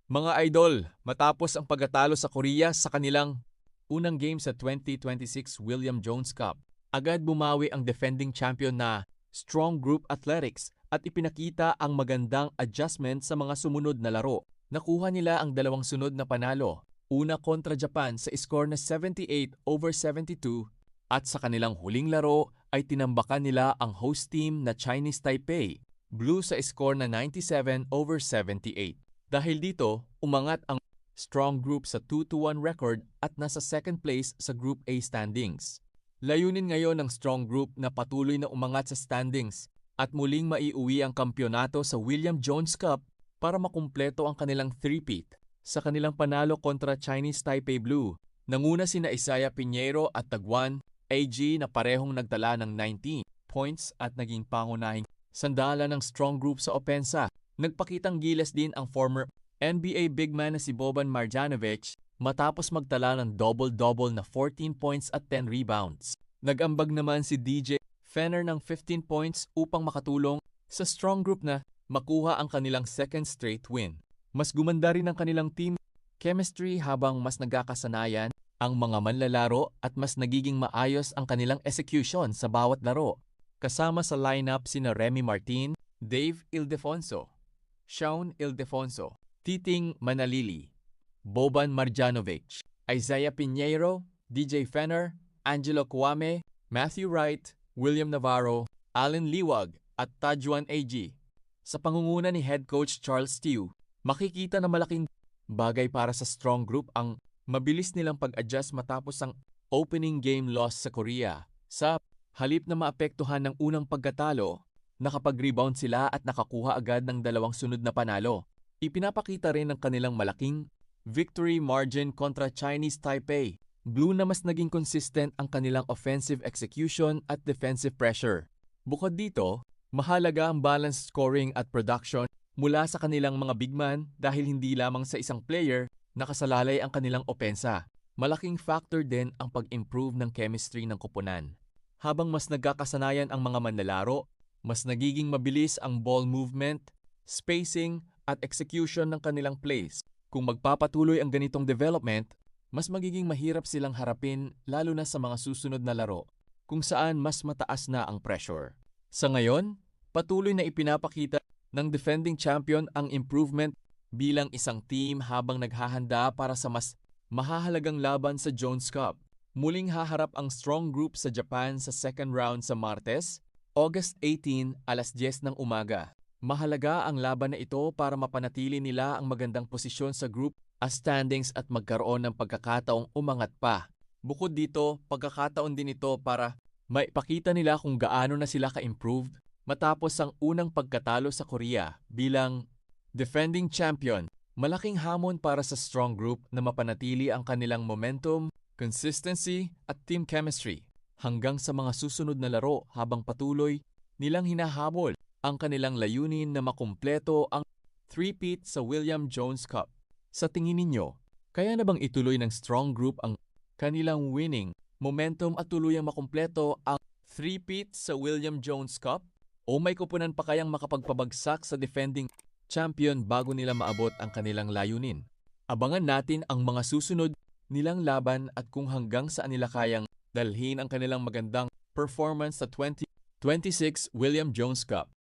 Mga idol, matapos ang pagkatalo sa Korea sa kanilang unang game sa 2026 William Jones Cup, agad bumawi ang defending champion na Strong Group Athletics at ipinakita ang magandang adjustment sa mga sumunod na laro. Nakuha nila ang dalawang sunod na panalo, una kontra Japan sa score na 78-72 at sa kanilang huling laro ay tinambakan nila ang host team na Chinese Taipei Blue sa score na 97-78. Dahil dito, umangat ang Strong Group sa 2-1 record at nasa second place sa Group A standings. Layunin ngayon ng Strong Group na patuloy na umangat sa standings at muling maiuwi ang kampyonato sa William Jones Cup para makumpleto ang kanilang three-peat. Sa kanilang panalo kontra Chinese Taipei Blue, nanguna sina Isaiah Piñeiro at Taguan AG na parehong nagtala ng 19 points at naging pangunahing sandala ng Strong Group sa opensa. Nagpakitang gilas din ang former NBA big man na si Boban Marjanovic matapos magtala ng double-double na 14 points at 10 rebounds. Nag-ambag naman si DJ Fenner ng 15 points upang makatulong sa Strong Group na makuha ang kanilang second straight win. Mas gumanda rin ang kanilang team chemistry habang mas nagkakasanayan ang mga manlalaro at mas nagiging maayos ang kanilang execution sa bawat laro. Kasama sa lineup sina Remy Martin, Dave Ildefonso, Shaun Ildefonso, Titing Manalili, Boban Marjanovic, Isaiah Piñeiro, DJ Fenner, Angelo Kwame, Matthew Wright, William Navarro, Allen Liwag at Tajuan AG. Sa pangunguna ni head coach Charles Stew, makikita na malaking bagay para sa Strong Group ang mabilis nilang pag-adjust matapos ang opening game loss sa Korea. Sa halip na maapektuhan ng unang pagkatalo, nakapag-rebound sila at nakakuha agad ng dalawang sunod na panalo. Ipinapakita rin ng kanilang malaking victory margin kontra Chinese Taipei Blue na mas naging consistent ang kanilang offensive execution at defensive pressure. Bukod dito, mahalaga ang balanced scoring at production mula sa kanilang mga big man dahil hindi lamang sa isang player nakasalalay ang kanilang opensa. Malaking factor din ang pag-improve ng chemistry ng koponan. Habang mas nagkakasanayan ang mga manlalaro, mas nagiging mabilis ang ball movement, spacing, at execution ng kanilang plays. Kung magpapatuloy ang ganitong development, mas magiging mahirap silang harapin lalo na sa mga susunod na laro, kung saan mas mataas na ang pressure. Sa ngayon, patuloy na ipinapakita ng defending champion ang improvement bilang isang team habang naghahanda para sa mas mahahalagang laban sa Jones Cup. Muling haharap ang Strong Group sa Japan sa second round sa Martes, August 18, alas 10 ng umaga. Mahalaga ang laban na ito para mapanatili nila ang magandang posisyon sa group standings at magkaroon ng pagkakataong umangat pa. Bukod dito, pagkakataon din ito para maipakita nila kung gaano na sila ka-improved matapos ang unang pagkatalo sa Korea bilang defending champion. Malaking hamon para sa Strong Group na mapanatili ang kanilang momentum, consistency at team chemistry hanggang sa mga susunod na laro habang patuloy nilang hinahabol ang kanilang layunin na makumpleto ang three-peat sa William Jones Cup. Sa tingin ninyo, kaya na bang ituloy ng Strong Group ang kanilang winning momentum at tuluyang makumpleto ang three-peat sa William Jones Cup? O may kupunan pa kayang makapagpabagsak sa defending champion bago nila maabot ang kanilang layunin? Abangan natin ang mga susunod nilang laban at kung hanggang saan nila kayang dalhin ang kanilang magandang performance sa 2026 William Jones Cup.